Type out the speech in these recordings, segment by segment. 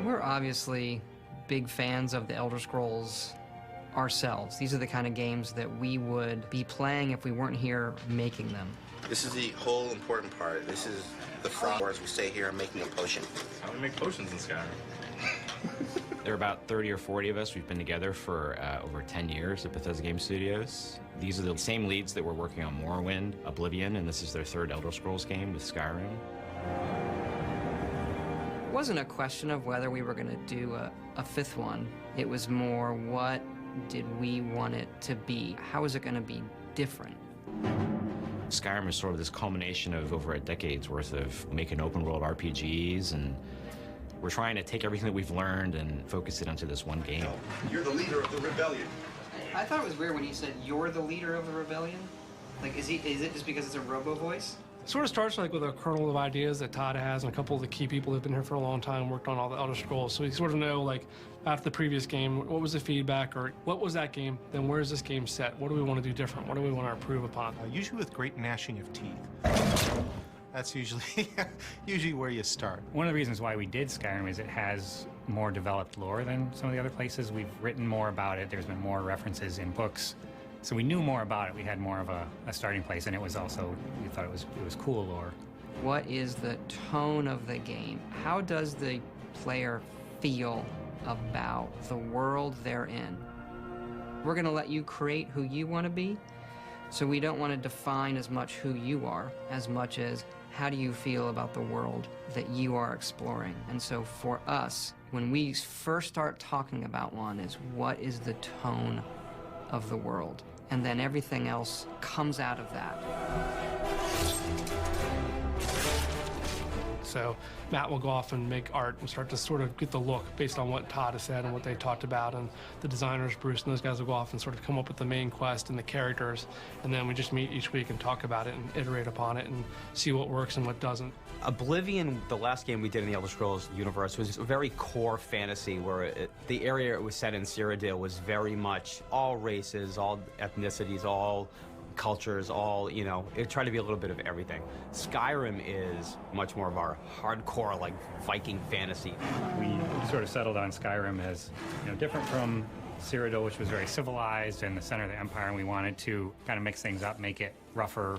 We're obviously big fans of the Elder Scrolls ourselves. These are the kind of games that we would be playing if we weren't here making them. This is the whole important part. This is the frog wars. We stay here making a potion. How do we make potions in Skyrim? There are about 30 or 40 of us. We've been together for over 10 years at Bethesda Game Studios. These are the same leads that were working on Morrowind, Oblivion, and this is their third Elder Scrolls game with Skyrim. It wasn't a question of whether we were going to do a fifth one. It was more, what did we want it to be? How is it going to be different? Skyrim is sort of this culmination of over a decade's worth of making open world RPGs, and we're trying to take everything that we've learned and focus it onto this one game. You're the leader of the rebellion. I thought it was weird when he said, "You're the leader of the rebellion." Like, is it just because it's a robo voice? Sort of starts like with a kernel of ideas that Todd has, and a couple of the key people who've been here for a long time worked on all the Elder Scrolls. So we sort of know, like, after the previous game, what was the feedback, or what was that game? Then where is this game set? What do we want to do different? What do we want to improve upon? Usually with great gnashing of teeth. That's usually where you start. One of the reasons why we did Skyrim is it has more developed lore than some of the other places. We've written more about it. There's been more references in books. So we knew more about it. We had more of a starting place, and it was also, we thought it was cool lore. What is the tone of the game? How does the player feel about the world they're in? We're going to let you create who you want to be, so we don't want to define as much who you are as much as how do you feel about the world that you are exploring. And so for us, when we first start talking about one, is what is the tone of the world? And then everything else comes out of that. So Matt will go off and make art and start to sort of get the look based on what Todd has said and what they talked about, and the designers, Bruce and those guys, will go off and sort of come up with the main quest and the characters, and then we just meet each week and talk about it and iterate upon it and see what works and what doesn't. Oblivion, the last game we did in the Elder Scrolls universe, was a very core fantasy where the area it was set in, Cyrodiil, was very much all races, all ethnicities, all cultures, all, you know, it tried to be a little bit of everything. Skyrim is much more of our hardcore, like, Viking fantasy. We sort of settled on Skyrim as, you know, different from Cyrodiil, which was very civilized and the center of the empire, and we wanted to kind of mix things up, make it rougher,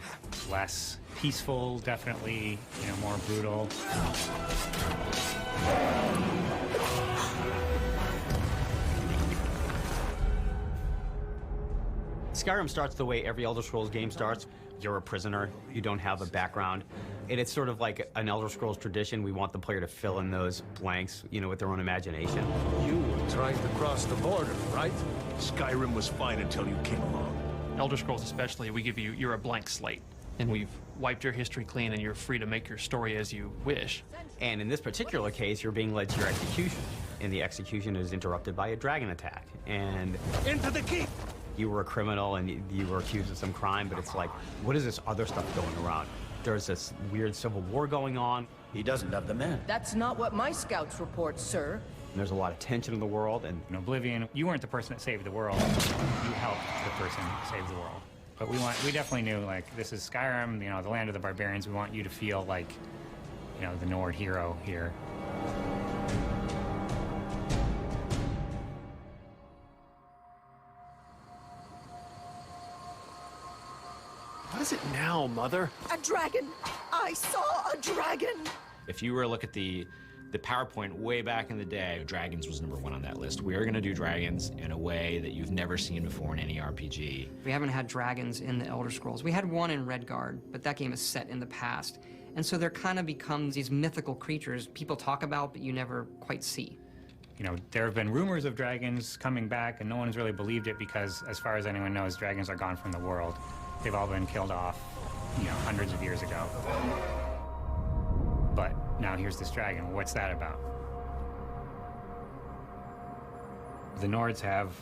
less peaceful, definitely, you know, more brutal. Skyrim starts the way every Elder Scrolls game starts. You're a prisoner, you don't have a background. And it's sort of like an Elder Scrolls tradition. We want the player to fill in those blanks, you know, with their own imagination. You were trying to cross the border, right? Skyrim was fine until you came along. Elder Scrolls especially, we give you, you're a blank slate. And we've wiped your history clean, and you're free to make your story as you wish. And in this particular case, you're being led to your execution. And the execution is interrupted by a dragon attack. And Into the keep! you were a criminal and you were accused of some crime, but it's like, what is this other stuff going around? There's this weird civil war going on. He doesn't have the men. That's not what my scouts report, sir. And there's a lot of tension in the world, and In Oblivion, you weren't the person that saved the world. You helped the person save the world. But we definitely knew, like, this is Skyrim, you know, the land of the barbarians. We want you to feel like, you know, the Nord hero here. What is it now, Mother? A dragon! I saw a dragon! If you were to look at the PowerPoint way back in the day, dragons was #1 on that list. We are going to do dragons in a way that you've never seen before in any RPG. We haven't had dragons in the Elder Scrolls. We had one in Redguard, but that game is set in the past. And so there kind of becomes these mythical creatures people talk about, but you never quite see. You know, there have been rumors of dragons coming back, and no one's really believed it because, as far as anyone knows, dragons are gone from the world. They've all been killed off, you know, hundreds of years ago. But now here's this dragon. What's that about? The Nords have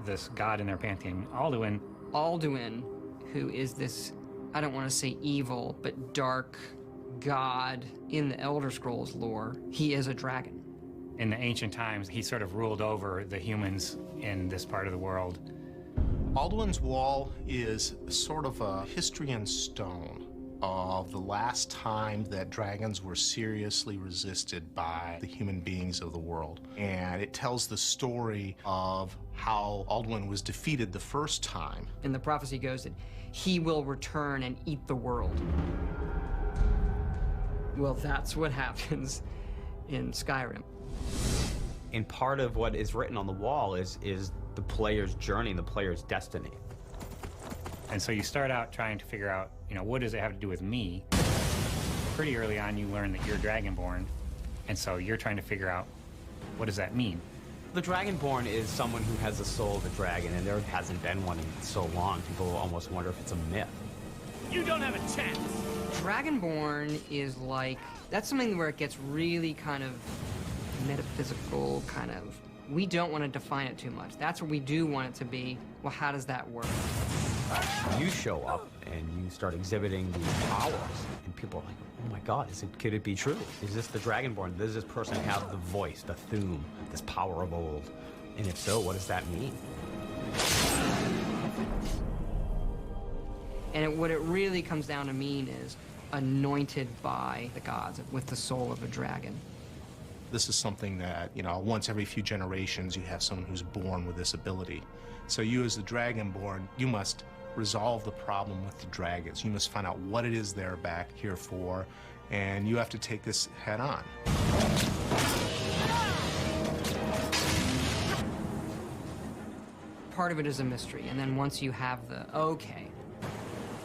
this god in their pantheon, Alduin. Alduin, who is this, I don't want to say evil, but dark god in the Elder Scrolls lore, he is a dragon. In the ancient times, he sort of ruled over the humans in this part of the world. Alduin's Wall is sort of a history in stone. of the last time that dragons were seriously resisted by the human beings of the world. And it tells the story of how Alduin was defeated the first time. And the prophecy goes that he will return and eat the world. Well, that's what happens in Skyrim. And part of what is written on the wall is the player's journey, the player's destiny. And so you start out trying to figure out, you know, what does it have to do with me? Pretty early on, you learn that you're Dragonborn, and so you're trying to figure out, what does that mean? The Dragonborn is someone who has the soul of a dragon, and there hasn't been one in so long. People almost wonder if it's a myth. You don't have a chance! Dragonborn is like, that's something where it gets really kind of metaphysical, kind of, we don't want to define it too much. That's what we do want it to be. Well, how does that work? You show up and you start exhibiting these powers, and people are like, oh my God, could it be true? Is this the Dragonborn? Does this person have the voice, the Thu'um, this power of old? And if so, what does that mean? And what it really comes down to mean is anointed by the gods with the soul of a dragon. This is something that, you know, once every few generations you have someone who's born with this ability. So you as the Dragonborn, you must resolve the problem with the dragons. You must find out what it is they're back here for, and you have to take this head on. Part of it is a mystery, and then once you have okay,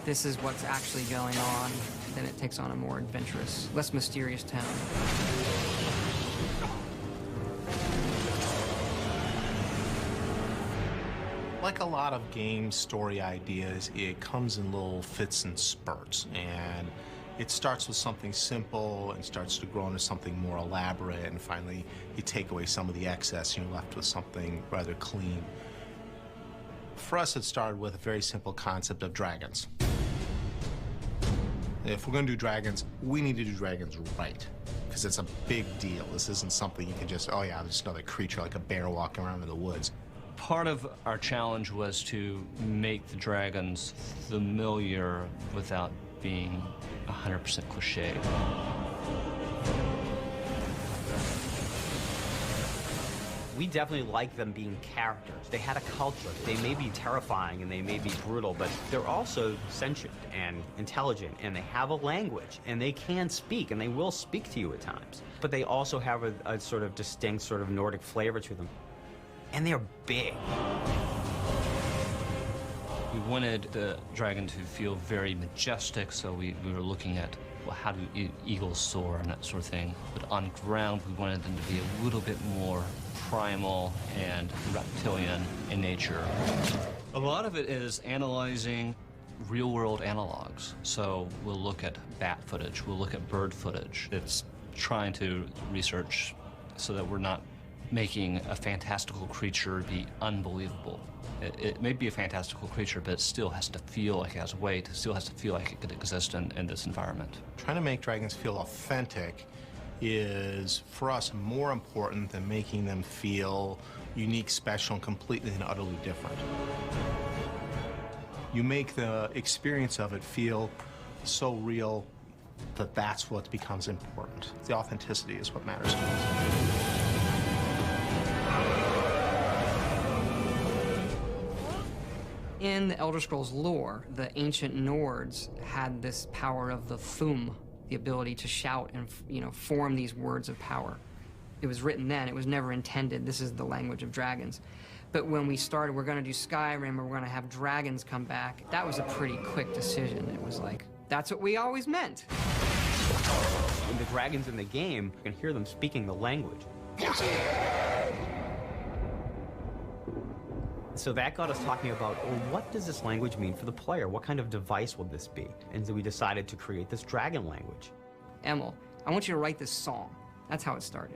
this is what's actually going on, then it takes on a more adventurous, less mysterious tone. Like a lot of game story ideas, it comes in little fits and spurts, and it starts with something simple and starts to grow into something more elaborate, and finally you take away some of the excess and you're left with something rather clean. For us, it started with a very simple concept of dragons. If we're going to do dragons, we need to do dragons right, because it's a big deal. This isn't something you can just, oh yeah, there's another creature like a bear walking around in the woods. Part of our challenge was to make the dragons familiar without being 100% cliche. We definitely like them being characters. They had a culture. They may be terrifying and they may be brutal, but they're also sentient and intelligent, and they have a language, and they can speak, and they will speak to you at times. But they also have a sort of distinct sort of Nordic flavor to them. And they're big. We wanted the dragon to feel very majestic, so we were looking at, well, how do eagles soar and that sort of thing. But on ground, we wanted them to be a little bit more primal and reptilian in nature. A lot of it is analyzing real-world analogs. So we'll look at bat footage, we'll look at bird footage. It's trying to research so that we're not making a fantastical creature be unbelievable. It may be a fantastical creature, but it still has to feel like it has weight. It still has to feel like it could exist in this environment. Trying to make dragons feel authentic is, for us, more important than making them feel unique, special, and completely and utterly different. You make the experience of it feel so real that that's what becomes important. The authenticity is what matters most. In the Elder Scrolls lore, the ancient Nords had this power of the Thu'um, the ability to shout and, form these words of power. It was written then, it was never intended, this is the language of dragons. But when we started, we're gonna do Skyrim, and we're gonna have dragons come back, that was a pretty quick decision. It was like, that's what we always meant. When the dragons in the game, you can hear them speaking the language. So that got us talking about, well, what does this language mean for the player? What kind of device will this be? And so we decided to create this dragon language. Emil, I want you to write this song. That's how it started.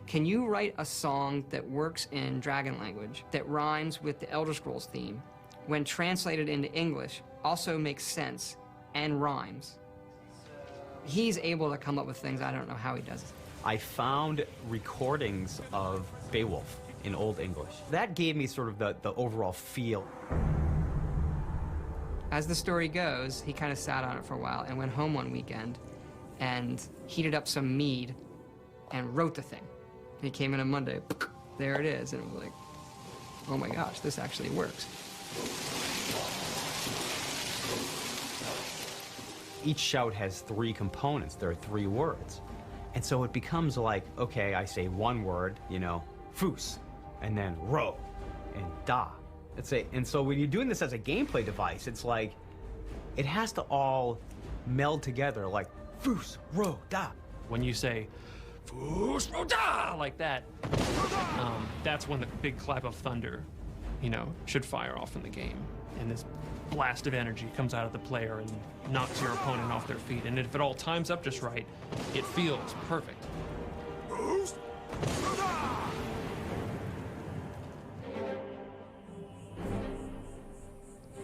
Can you write a song that works in dragon language, that rhymes with the Elder Scrolls theme, when translated into English, also makes sense and rhymes? He's able to come up with things, I don't know how he does it. I found recordings of Beowulf in Old English. That gave me sort of the overall feel. As the story goes, he kind of sat on it for a while and went home one weekend and heated up some mead and wrote the thing. He came in on Monday, there it is, and it was like, oh my gosh, this actually works. Each shout has 3 components. There are 3 words. And so it becomes like, okay, I say one word, you know, foos, and then ro, and da. And so when you're doing this as a gameplay device, it's like, it has to all meld together, like foos, ro, da. When you say, foos, ro, da, like that, that's when the big clap of thunder, you know, should fire off in the game. And this blast of energy comes out of the player and knocks your opponent off their feet. And if it all times up just right, it feels perfect.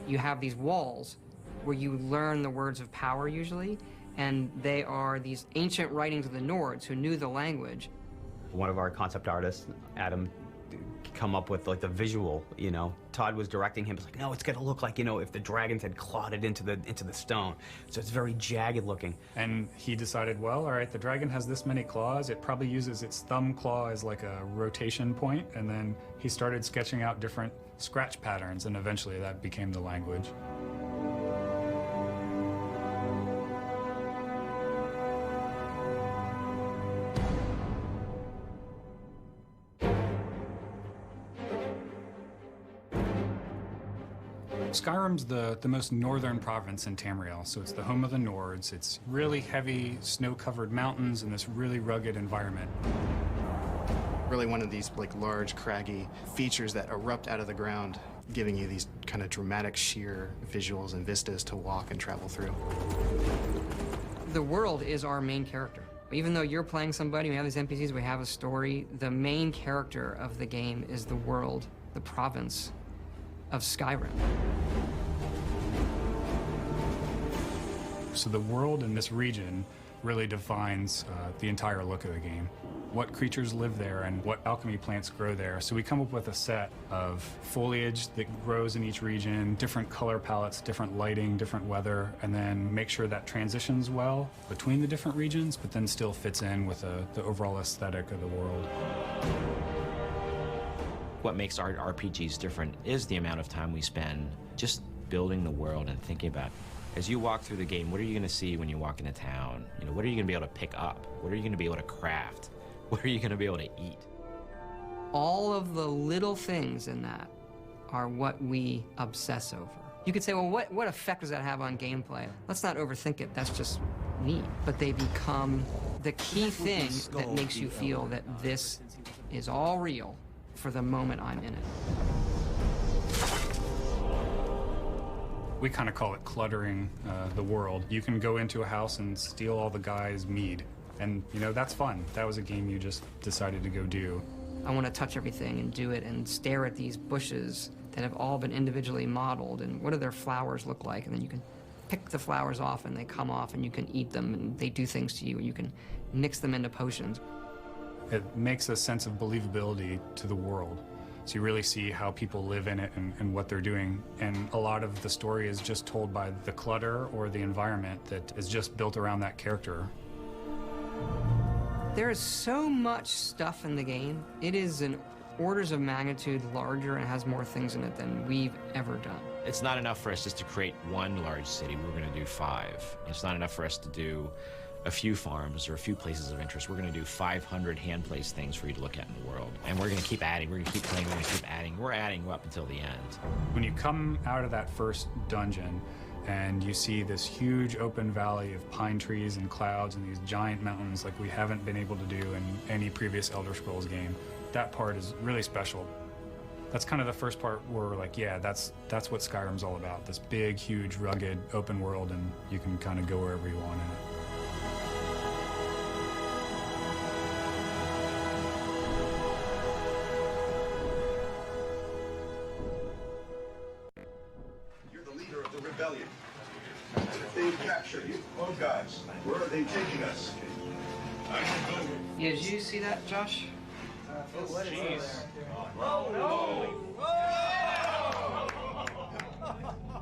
You have these walls where you learn the words of power usually, and they are these ancient writings of the Nords who knew the language. One of our concept artists, Adam, come up with like the visual, you know. Todd was directing him. It's like, no, it's gonna look like, you know, if the dragons had clawed it into the stone. So it's very jagged looking. And he decided, well, all right, the dragon has this many claws. It probably uses its thumb claw as like a rotation point. And then he started sketching out different scratch patterns, and eventually that became the language. Skyrim's the most northern province in Tamriel, so it's the home of the Nords. It's really heavy, snow-covered mountains and this really rugged environment. Really one of these like large, craggy features that erupt out of the ground, giving you these kind of dramatic, sheer visuals and vistas to walk and travel through. The world is our main character. Even though you're playing somebody, we have these NPCs, we have a story, the main character of the game is the world, the province of Skyrim. So the world in this region really defines the entire look of the game. What creatures live there and what alchemy plants grow there. So we come up with a set of foliage that grows in each region, different color palettes, different lighting, different weather, and then make sure that transitions well between the different regions, but then still fits in with the overall aesthetic of the world. What makes our RPGs different is the amount of time we spend just building the world and thinking about, as you walk through the game, what are you going to see when you walk into town? You know, what are you going to be able to pick up? What are you going to be able to craft? What are you going to be able to eat? All of the little things in that are what we obsess over. You could say, well, what effect does that have on gameplay? Let's not overthink it. That's just neat. But they become the key thing that makes you feel that this is all real for the moment I'm in it. We kind of call it cluttering the world. You can go into a house and steal all the guy's mead. And, you know, that's fun. That was a game you just decided to go do. I want to touch everything and do it and stare at these bushes that have all been individually modeled and what do their flowers look like? And then you can pick the flowers off and they come off and you can eat them and they do things to you and you can mix them into potions. It makes a sense of believability to the world. So you really see how people live in it and what they're doing. And a lot of the story is just told by the clutter or the environment that is just built around that character. There is so much stuff in the game. It is an orders of magnitude larger and has more things in it than we've ever done. It's not enough for us just to create one large city. We're going to do 5. It's not enough for us to do a few farms or a few places of interest. We're going to do 500 hand-placed things for you to look at in the world. And we're going to keep adding. We're going to keep playing. We're going to keep adding. We're adding up until the end. When you come out of that first dungeon and you see this huge open valley of pine trees and clouds and these giant mountains like we haven't been able to do in any previous Elder Scrolls game, that part is really special. That's kind of the first part where we're like, yeah, that's what Skyrim's all about. This big, huge, rugged, open world, and you can kind of go wherever you want in it. Rebellion. If they capture you, oh guys, where are they taking us? Yeah, did you see that, Josh? Jeez. Oh, no!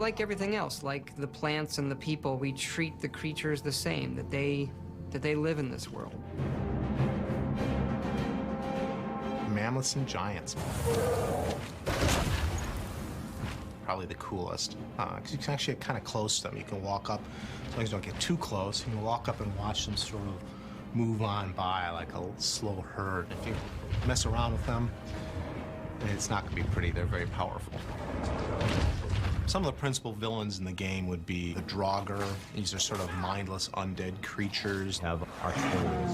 Like everything else, like the plants and the people, we treat the creatures the same, that they live in this world. Mammoths and giants. Probably the coolest, because you can actually get kind of close to them. You can walk up, as long as you don't get too close, you can walk up and watch them sort of move on by like a slow herd. If you mess around with them, it's not going to be pretty. They're very powerful. Some of the principal villains in the game would be the Draugr. These are sort of mindless undead creatures. Have archers,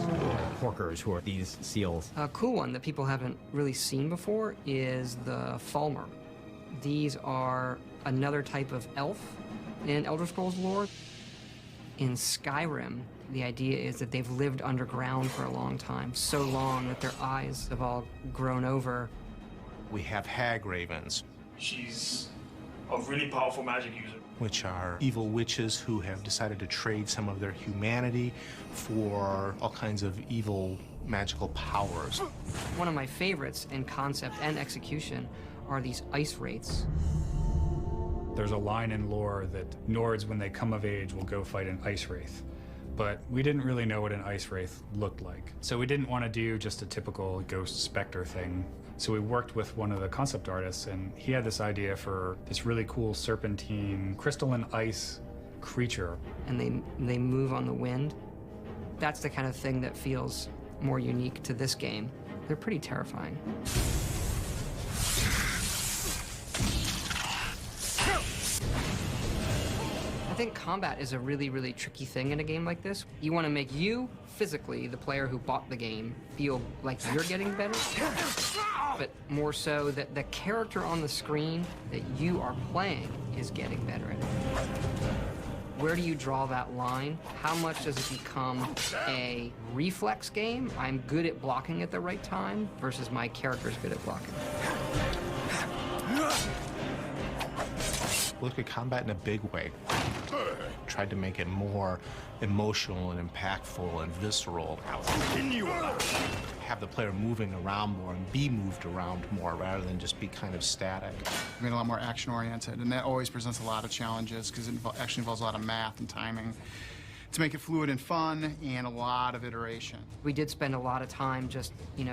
porkers, who are these seals. A cool one that people haven't really seen before is the Falmer. These are another type of elf in Elder Scrolls lore. In Skyrim, the idea is that they've lived underground for a long time, so long that their eyes have all grown over. We have hag ravens. She's a really powerful magic user. Which are evil witches who have decided to trade some of their humanity for all kinds of evil magical powers. One of my favorites in concept and execution are these ice wraiths. There's a line in lore that Nords, when they come of age, will go fight an ice wraith. But we didn't really know what an ice wraith looked like. So we didn't want to do just a typical ghost specter thing. So we worked with one of the concept artists, and he had this idea for this really cool serpentine crystalline ice creature. And they move on the wind. That's the kind of thing that feels more unique to this game. They're pretty terrifying. I think combat is a really, really tricky thing in a game like this. You want to make you, physically, the player who bought the game, feel like you're getting better, but more so that the character on the screen that you are playing is getting better at it. Where do you draw that line? How much does it become a reflex game? I'm good at blocking at the right time versus my character's good at blocking. Look at combat in a big way. Tried to make it more emotional and impactful and visceral. Have the player moving around more and be moved around more rather than just be kind of static. We made a lot more action-oriented, and that always presents a lot of challenges because it actually involves a lot of math and timing to make it fluid and fun, and a lot of iteration. We did spend a lot of time just,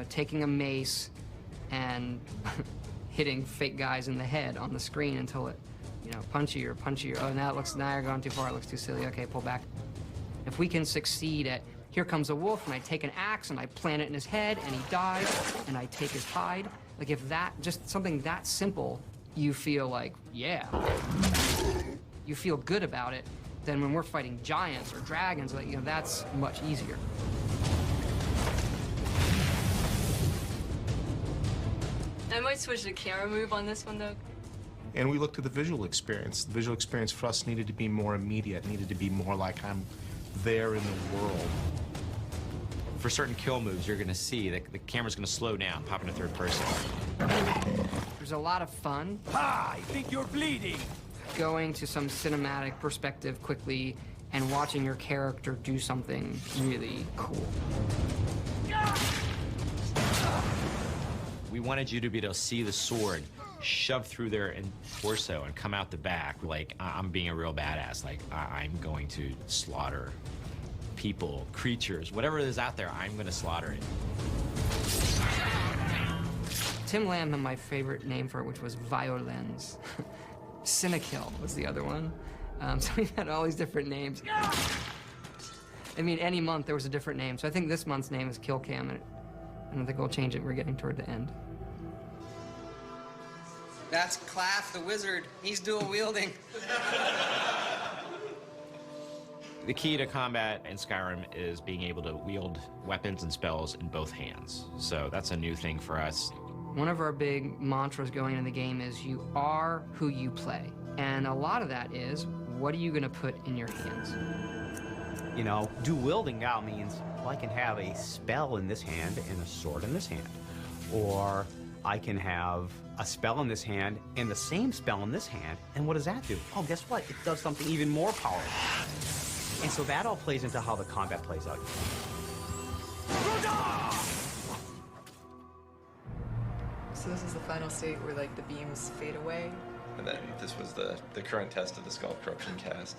taking a mace and hitting fake guys in the head on the screen until it, punchier. Oh, now you're going too far. It looks too silly. Okay, pull back. If we can succeed at, here comes a wolf, and I take an axe and I plant it in his head, and he dies, and I take his hide. Like, if that, just something that simple, you feel like, yeah. You feel good about it. Then when we're fighting giants or dragons, that's much easier. I might switch the camera move on this one, though. And we looked at the visual experience. The visual experience for us needed to be more immediate, needed to be more like I'm there in the world. For certain kill moves, you're going to see that the camera's going to slow down, pop into third person. There's a lot of fun. I think you're bleeding. Going to some cinematic perspective quickly and watching your character do something really cool. We wanted you to be able to see the sword shove through their torso and come out the back like I'm being a real badass. Like I'm going to slaughter people, creatures, whatever is out there, I'm going to slaughter it. Tim Lamb had my favorite name for it, which was Violens. Cinekill was the other one. So we've had all these different names. I mean, any month there was a different name. So I think this month's name is Kill Cam, and I don't think we'll change it. We're getting toward the end. That's Claff the wizard. He's dual wielding. The key to combat in Skyrim is being able to wield weapons and spells in both hands. So that's a new thing for us. One of our big mantras going into the game is you are who you play. And a lot of that is, what are you going to put in your hands? Dual wielding now means, well, I can have a spell in this hand and a sword in this hand. Or I can have a spell in this hand and the same spell in this hand. And what does that do? Oh, guess what? It does something even more powerful. And so that all plays into how the combat plays out. So this is the final state where, the beams fade away? and then this was the current test of the Skull Corruption cast.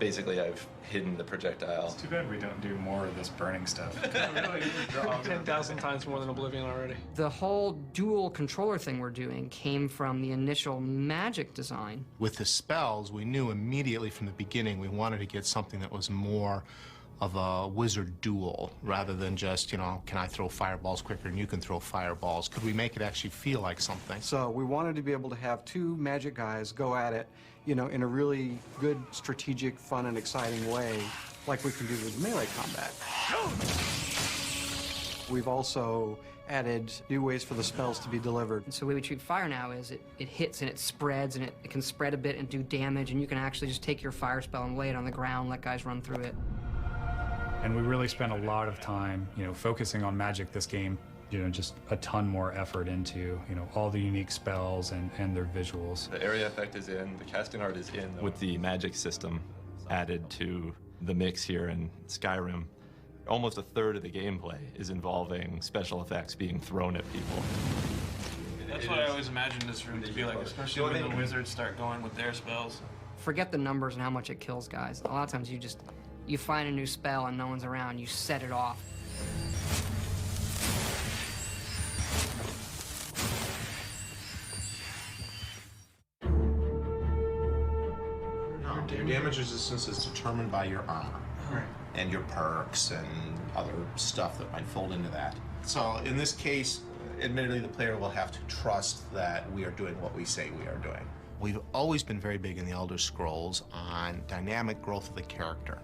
Basically, I've hidden the projectile. It's too bad we don't do more of this burning stuff. 10,000 times more than Oblivion already. The whole dual controller thing we're doing came from the initial Magic design. With the spells, we knew immediately from the beginning we wanted to get something that was more of a wizard duel rather than just, you know, can I throw fireballs quicker and you can throw fireballs? Could we make it actually feel like something? So we wanted to be able to have two magic guys go at it, you know, in a really good, strategic, fun, and exciting way, like we can do with melee combat. We've also added new ways for the spells to be delivered. And so the way we treat fire now is it hits and it spreads, and it can spread a bit and do damage, and you can actually just take your fire spell and lay it on the ground, let guys run through it. And we really spent a lot of time, you know, focusing on Magic this game, you know, just a ton more effort into, you know, all the unique spells and their visuals. The area effect is in, the casting art is in. With the Magic system added to the mix here in Skyrim, almost a third of the gameplay is involving special effects being thrown at people. That's what I always imagined this room to be like, especially when the wizards start going with their spells. Forget the numbers and how much it kills guys. A lot of times you find a new spell and no one's around, you set it off. Your damage resistance is determined by your armor and your perks and other stuff that might fold into that. So in this case, admittedly, the player will have to trust that we are doing what we say we are doing. We've always been very big in the Elder Scrolls on dynamic growth of the character.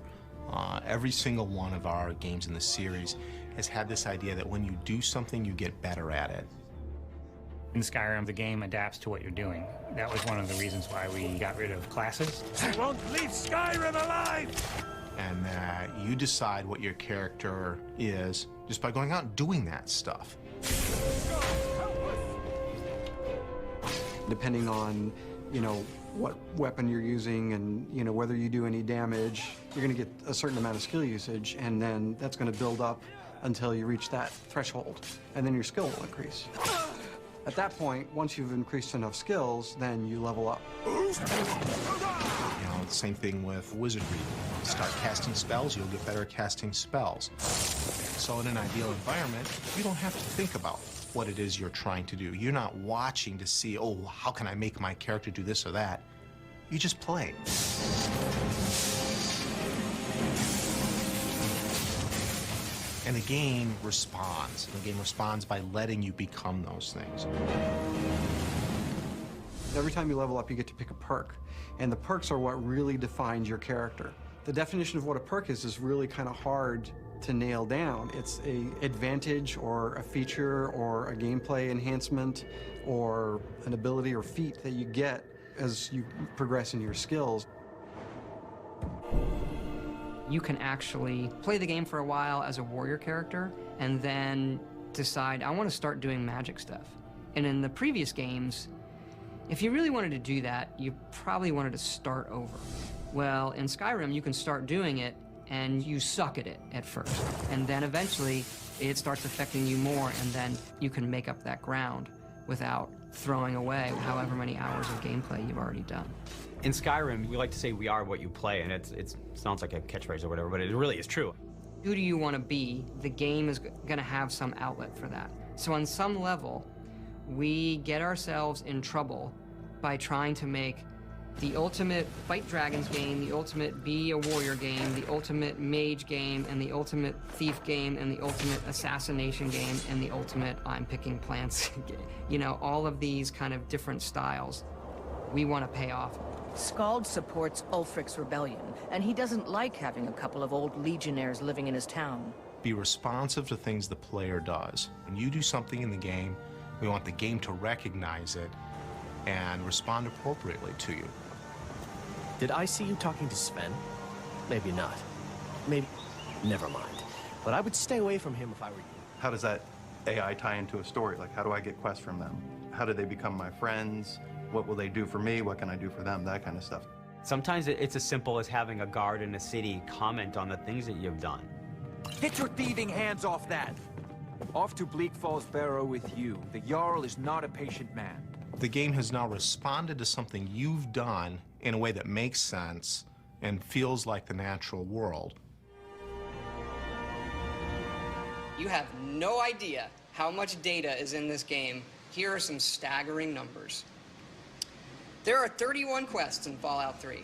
Every single one of our games in the series has had this idea that when you do something, you get better at it. In Skyrim, the game adapts to what you're doing. That was one of the reasons why we got rid of classes. I won't leave Skyrim alive! And that you decide what your character is just by going out and doing that stuff. Depending on, you know, what weapon you're using and, you know, whether you do any damage, you're going to get a certain amount of skill usage, and then that's going to build up until you reach that threshold, and then your skill will increase. At that point, once you've increased enough skills, then you level up. You know, same thing with wizardry. Start casting spells, you'll get better at casting spells. So in an ideal environment, you don't have to think about what it is you're trying to do. You're not watching to see, oh, how can I make my character do this or that? You just play. And the game responds. The game responds by letting you become those things. Every time you level up, you get to pick a perk. And the perks are what really defines your character. The definition of what a perk is really kind of hard to nail down. It's an advantage or a feature or a gameplay enhancement or an ability or feat that you get as you progress in your skills. You can actually play the game for a while as a warrior character and then decide, I want to start doing magic stuff. And in the previous games, if you really wanted to do that, you probably wanted to start over. Well, in Skyrim, you can start doing it and you suck at it at first. And then eventually it starts affecting you more, and then you can make up that ground without throwing away however many hours of gameplay you've already done. In Skyrim, we like to say we are what you play, and it sounds like a catchphrase or whatever, but it really is true. Who do you want to be? The game is going to have some outlet for that. So on some level, we get ourselves in trouble by trying to make the ultimate fight dragons game, the ultimate be a warrior game, the ultimate mage game, and the ultimate thief game, and the ultimate assassination game, and the ultimate I'm picking plants. You know, all of these kind of different styles we want to pay off. Skald supports Ulfric's rebellion, and he doesn't like having a couple of old legionnaires living in his town. Be responsive to things the player does. When you do something in the game, we want the game to recognize it and respond appropriately to you. Did I see you talking to Sven? Maybe not. Maybe... Never mind. But I would stay away from him if I were you. How does that AI tie into a story? Like, how do I get quests from them? How do they become my friends? What will they do for me? What can I do for them? That kind of stuff. Sometimes it's as simple as having a guard in a city comment on the things that you've done. Get your thieving hands off that! Off to Bleak Falls Barrow with you. The Jarl is not a patient man. The game has now responded to something you've done in a way that makes sense and feels like the natural world. You have no idea how much data is in this game. Here are some staggering numbers. There are 31 quests in Fallout 3.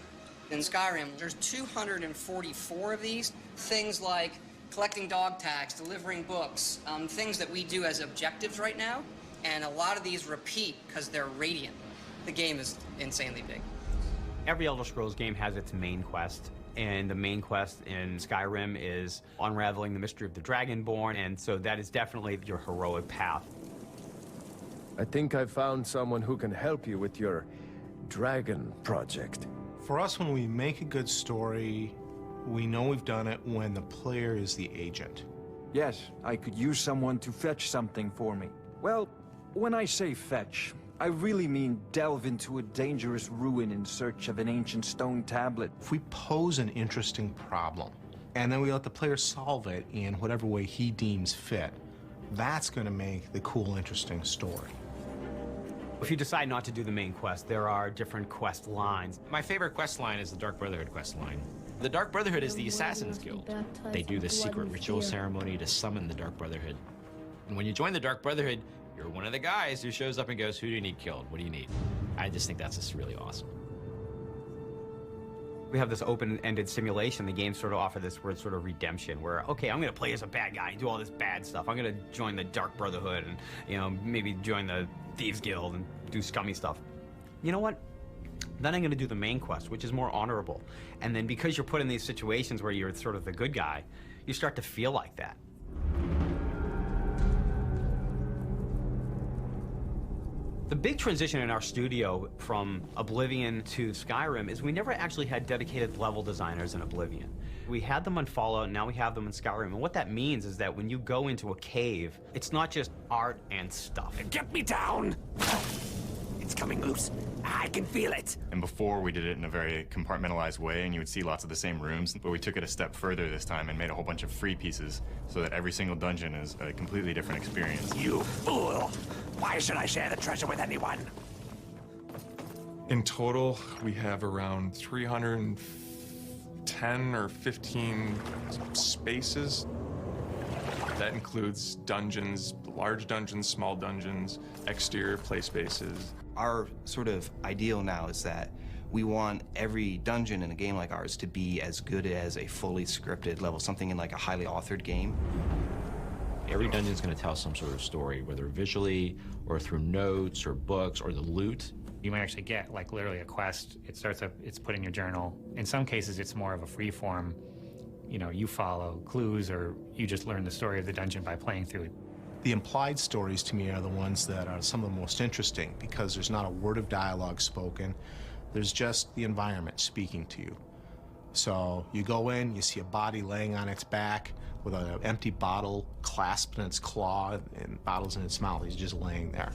In Skyrim, there's 244 of these. Things like collecting dog tags, delivering books, things that we do as objectives right now. And a lot of these repeat because they're radiant. The game is insanely big. Every Elder Scrolls game has its main quest, and the main quest in Skyrim is unraveling the mystery of the Dragonborn, and so that is definitely your heroic path. I think I found someone who can help you with your dragon project. For us, when we make a good story, we know we've done it when the player is the agent. Yes, I could use someone to fetch something for me. Well, when I say fetch, I really mean delve into a dangerous ruin in search of an ancient stone tablet. If we pose an interesting problem, and then we let the player solve it in whatever way he deems fit, that's going to make the cool, interesting story. If you decide not to do the main quest, there are different quest lines. My favorite quest line is the Dark Brotherhood quest line. The Dark Brotherhood is the Assassin's Guild. They do the secret ritual ceremony to summon the Dark Brotherhood. And when you join the Dark Brotherhood, you're one of the guys who shows up and goes, who do you need killed? What do you need? I just think that's just really awesome. We have this open-ended simulation. The games sort of offer this word sort of redemption, where, okay, I'm going to play as a bad guy and do all this bad stuff. I'm going to join the Dark Brotherhood and, you know, maybe join the Thieves Guild and do scummy stuff. You know what? Then I'm going to do the main quest, which is more honorable. And then because you're put in these situations where you're sort of the good guy, you start to feel like that. The big transition in our studio from Oblivion to Skyrim is we never actually had dedicated level designers in Oblivion. We had them on Fallout, now we have them in Skyrim. And what that means is that when you go into a cave, it's not just art and stuff. Get me down! It's coming loose. I can feel it. And before, we did it in a very compartmentalized way, and you would see lots of the same rooms, but we took it a step further this time and made a whole bunch of free pieces so that every single dungeon is a completely different experience. You fool! Why should I share the treasure with anyone? In total, we have around 310 or 15 spaces. That includes dungeons, large dungeons, small dungeons, exterior play spaces. Our sort of ideal now is that we want every dungeon in a game like ours to be as good as a fully scripted level, something in like a highly authored game. Every dungeon's going to tell some sort of story, whether visually or through notes or books or the loot. You might actually get, like, literally a quest. It starts up, it's put in your journal. In some cases, it's more of a free form. You know, you follow clues or you just learn the story of the dungeon by playing through it. The implied stories, to me, are the ones that are some of the most interesting because there's not a word of dialogue spoken. There's just the environment speaking to you. So you go in, you see a body laying on its back with an empty bottle clasped in its claw and bottles in its mouth. He's just laying there.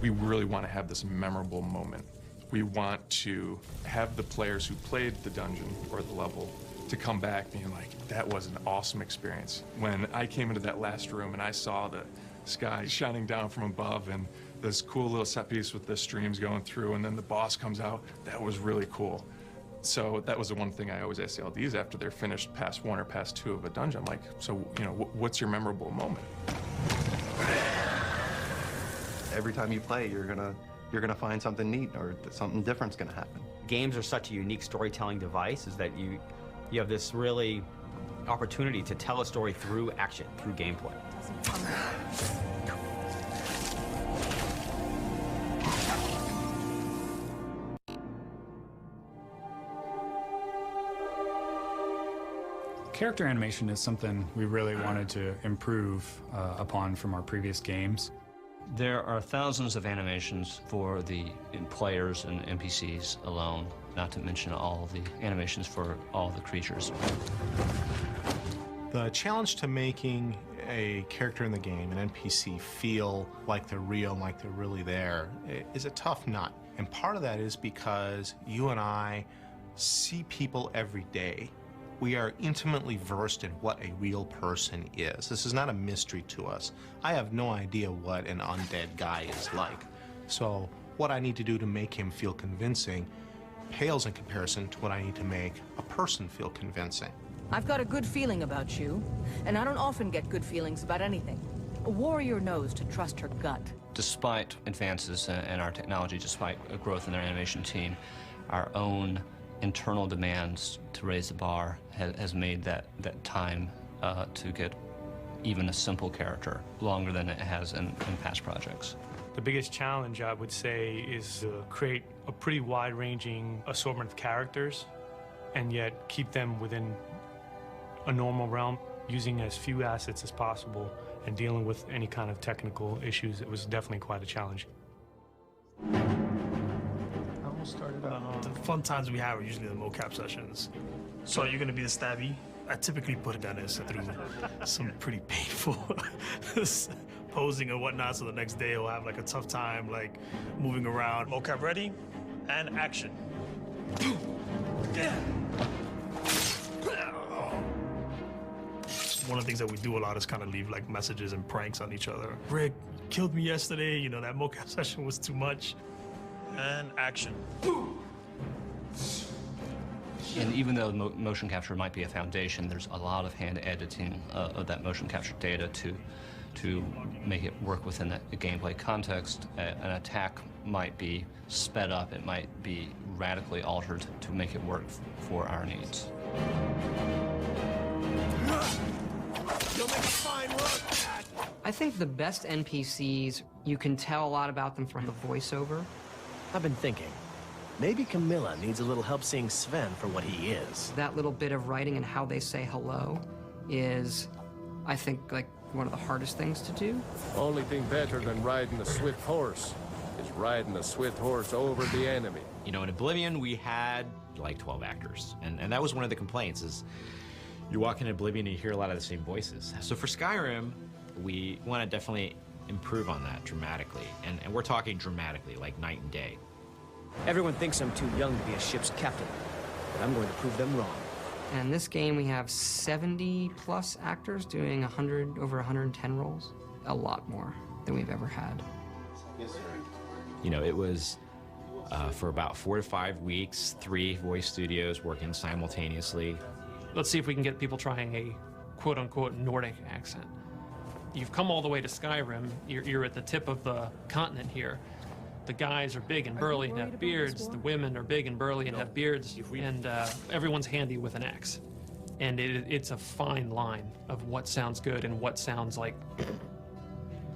We really want to have this memorable moment. We want to have the players who played the dungeon or the level to come back being like, that was an awesome experience. When I came into that last room and I saw the sky shining down from above and this cool little set piece with the streams going through and then the boss comes out, that was really cool. So that was the one thing I always ask the LDs after they're finished past 1 or past 2 of a dungeon. I'm like, so, you know, what's your memorable moment? Every time you play, you're gonna find something neat or something different's gonna happen. Games are such a unique storytelling device is that you have this really opportunity to tell a story through action, through gameplay. Character animation is something we really wanted to improve upon from our previous games. There are thousands of animations for the players and NPCs alone, not to mention all the animations for all the creatures. The challenge to making a character in the game, an NPC, feel like they're real, like they're really there, is a tough nut. And part of that is because you and I see people every day. We are intimately versed in what a real person is. This is not a mystery to us. I have no idea what an undead guy is like. So what I need to do to make him feel convincing pales in comparison to what I need to make a person feel convincing. I've got a good feeling about you, and I don't often get good feelings about anything. A warrior knows to trust her gut. Despite advances in our technology, despite a growth in our animation team, our own internal demands to raise the bar has made that time to get even a simple character longer than it has in past projects. The biggest challenge, I would say, is to create a pretty wide-ranging assortment of characters and yet keep them within a normal realm, using as few assets as possible and dealing with any kind of technical issues. It was definitely quite a challenge. The fun times we have are usually the mocap sessions. So you're gonna be the stabby. I typically put Dennis through some pretty painful posing and whatnot, so the next day he'll have like a tough time like moving around. Mocap ready, and action. One of the things that we do a lot is kind of leave like messages and pranks on each other. Rick killed me yesterday, you know, that mocap session was too much. And action. And even though motion capture might be a foundation, there's a lot of hand editing of that motion capture data to make it work within a gameplay context. An attack might be sped up, it might be radically altered to make it work for our needs. You'll make a fine look. I think the best NPCs, you can tell a lot about them from the voiceover. I've been thinking, maybe Camilla needs a little help seeing Sven for what he is. That little bit of writing and how they say hello is, I think, like one of the hardest things to do. Only thing better than riding a swift horse is riding a swift horse over the enemy. You know, in Oblivion, we had like 12 actors, and that was one of the complaints is you walk in Oblivion and you hear a lot of the same voices. So for Skyrim, we want to definitely improve on that dramatically, and we're talking dramatically, like night and day. Everyone thinks I'm too young to be a ship's captain, but I'm going to prove them wrong. And in this game, we have 70+ actors doing over 110 roles. A lot more than we've ever had. Yes, sir. You know, it was for about 4 to 5 weeks, 3 voice studios working simultaneously. Let's see if we can get people trying a quote-unquote Nordic accent. You've come all the way to Skyrim. You're at the tip of the continent here. The guys are big and burly and have beards. The women are big and burly and have beards. And everyone's handy with an axe. And it's a fine line of what sounds good and what sounds like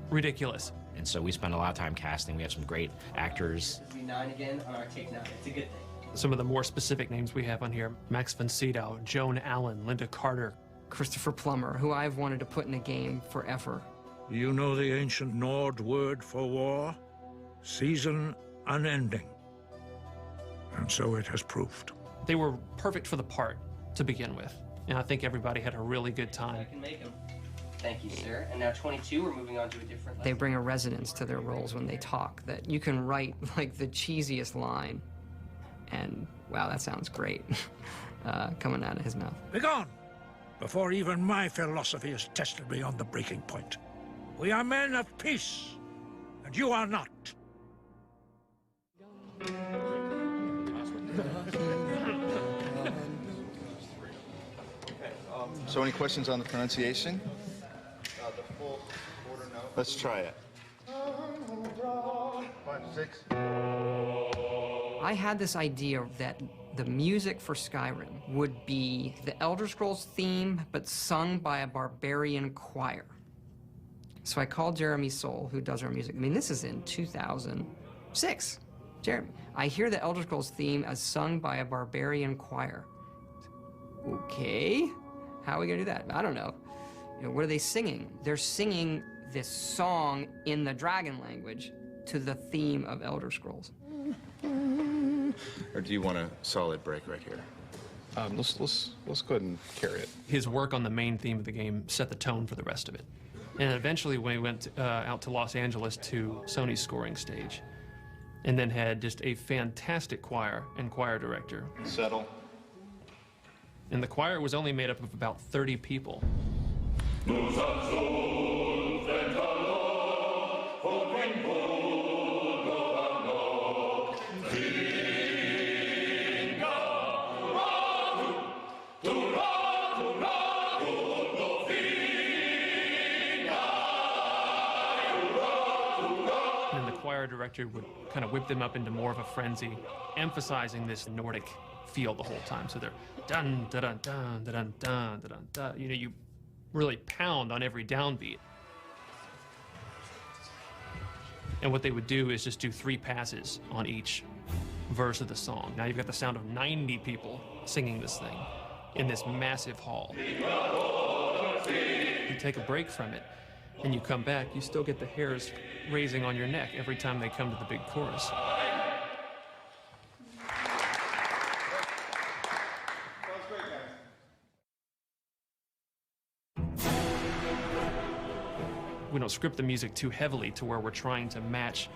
ridiculous. And so we spent a lot of time casting. We have some great actors. 9 again on our take 9. It's a good thing. Some of the more specific names we have on here: Max von Sydow, Joan Allen, Linda Carter, Christopher Plummer, who I've wanted to put in a game forever. You know the ancient Nord word for war? Season unending. And so it has proved. They were perfect for the part to begin with. And I think everybody had a really good time. I can make them. Thank you, sir. And now 22, we're moving on to a different They bring a resonance to their roles when they talk that you can write like the cheesiest line. And wow, that sounds great coming out of his mouth. Begone! Before even my philosophy is tested beyond the breaking point. We are men of peace, and you are not. So any questions on the pronunciation? Let's try it. 5, 6. I had this idea that the music for Skyrim would be the Elder Scrolls theme, but sung by a barbarian choir. So I called Jeremy Soule, who does our music. I mean, this is in 2006. Jeremy, I hear the Elder Scrolls theme as sung by a barbarian choir. Okay, how are we gonna do that? I don't know. You know, what are they singing? They're singing this song in the dragon language to the theme of Elder Scrolls. Or do you want a solid break right here? Let's go ahead and carry it. His work on the main theme of the game set the tone for the rest of it. And eventually we went out to Los Angeles to Sony's scoring stage, and then had just a fantastic choir and choir director. Settle. And the choir was only made up of about 30 people. Director would kind of whip them up into more of a frenzy, emphasizing this Nordic feel the whole time. So they're dun dun dun dun dun dun dun dun. You know, you really pound on every downbeat. And what they would do is just do 3 passes on each verse of the song. Now you've got the sound of 90 people singing this thing in this massive hall. You take a break from it, and you come back, you still get the hairs raising on your neck every time they come to the big chorus. We don't script the music too heavily to where we're trying to match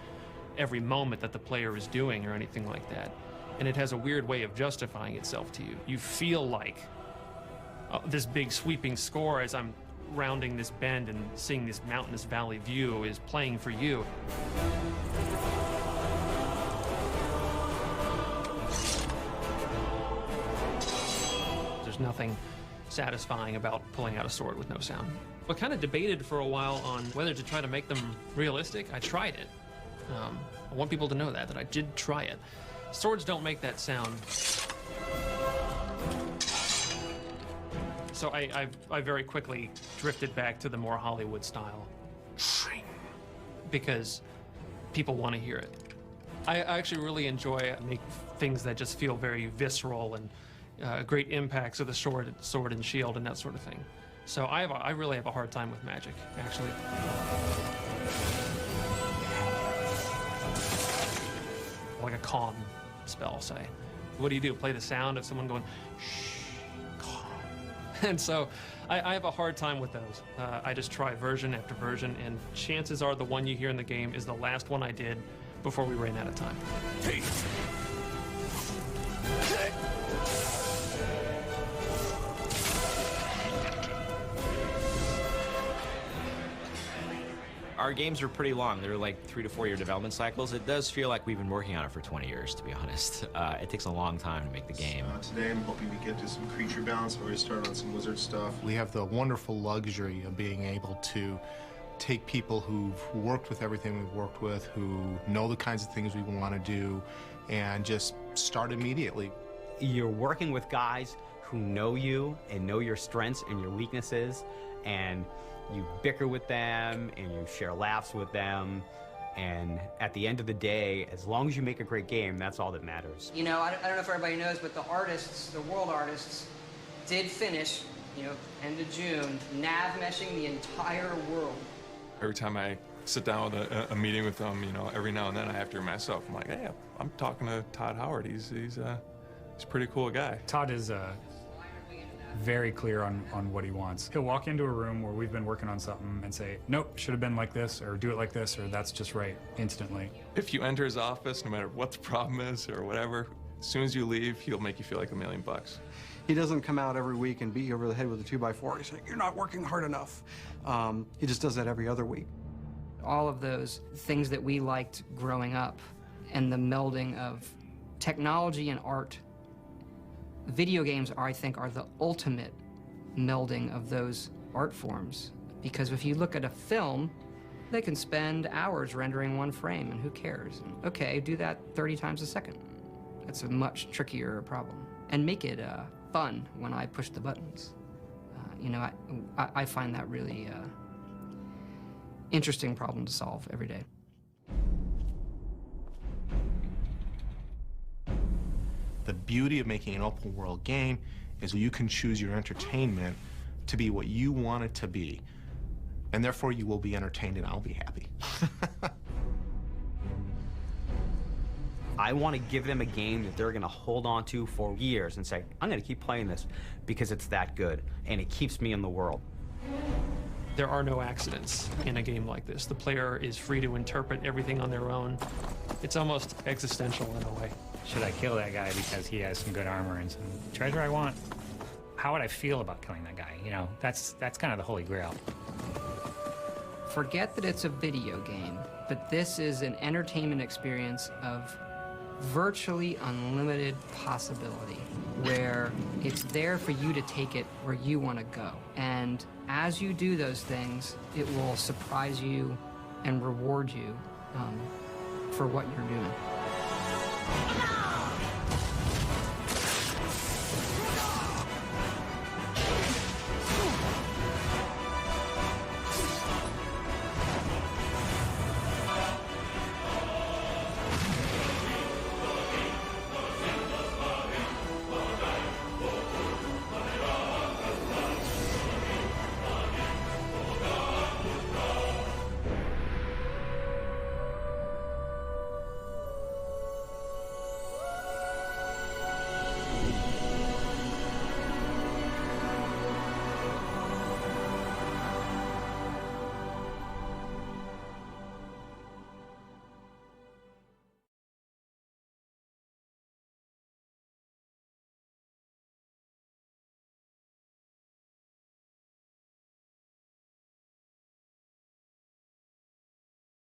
every moment that the player is doing or anything like that. And it has a weird way of justifying itself to you. You feel like this big sweeping score as I'm rounding this bend and seeing this mountainous valley view is playing for you. There's nothing satisfying about pulling out a sword with no sound. I kind of debated for a while on whether to try to make them realistic. I tried it. I want people to know that I did try it. Swords don't make that sound. So I very quickly drifted back to the more Hollywood style because people want to hear it. I actually really enjoy make things that just feel very visceral and great impacts of the sword and shield and that sort of thing. So I really have a hard time with magic, actually. Like a calm spell, say. What do? Play the sound of someone going, shh. And so I have a hard time with those. I just try version after version, and chances are the one you hear in the game is the last one I did before we ran out of time. Our games are pretty long. They're like 3 to 4 year development cycles. It does feel like we've been working on it for 20 years, to be honest. It takes a long time to make the game. Today I'm hoping to get to some creature balance. I've already started on some wizard stuff. We have the wonderful luxury of being able to take people who've worked with everything we've worked with, who know the kinds of things we want to do, and just start immediately. You're working with guys who know you and know your strengths and your weaknesses, and you bicker with them and you share laughs with them, and at the end of the day, as long as you make a great game, that's all that matters. You know, I don't know if everybody knows, but the artists, the world artists, did finish, you know, end of June, nav meshing the entire world. Every time I sit down with a meeting with them, you know, every now and then I have to remind myself, I'm like, hey, I'm talking to Todd Howard. He's a pretty cool guy. Todd is very clear on what he wants. He'll walk into a room where we've been working on something and say, nope, should have been like this, or do it like this, or that's just right, instantly. If you enter his office, no matter what the problem is or whatever, as soon as you leave, he'll make you feel like $1 million. He doesn't come out every week and beat you over the head with a 2x4. He's like, you're not working hard enough. He just does that every other week. All of those things that we liked growing up and the melding of technology and art. Video games, I think, are the ultimate melding of those art forms. Because if you look at a film, they can spend hours rendering one frame, and who cares? And, okay, do that 30 times a second. That's a much trickier problem. And make it fun when I push the buttons. You know, I find that really interesting problem to solve every day. The beauty of making an open world game is you can choose your entertainment to be what you want it to be. And therefore you will be entertained and I'll be happy. I want to give them a game that they're going to hold on to for years and say, I'm going to keep playing this because it's that good and it keeps me in the world. There are no accidents in a game like this. The player is free to interpret everything on their own. It's almost existential in a way. Should I kill that guy because he has some good armor and some treasure I want? how would I feel about killing that guy? You know, that's kind of the holy grail. Forget that it's a video game, but this is an entertainment experience of virtually unlimited possibility, where it's there for you to take it where you want to go. And as you do those things, it will surprise you and reward you for what you're doing.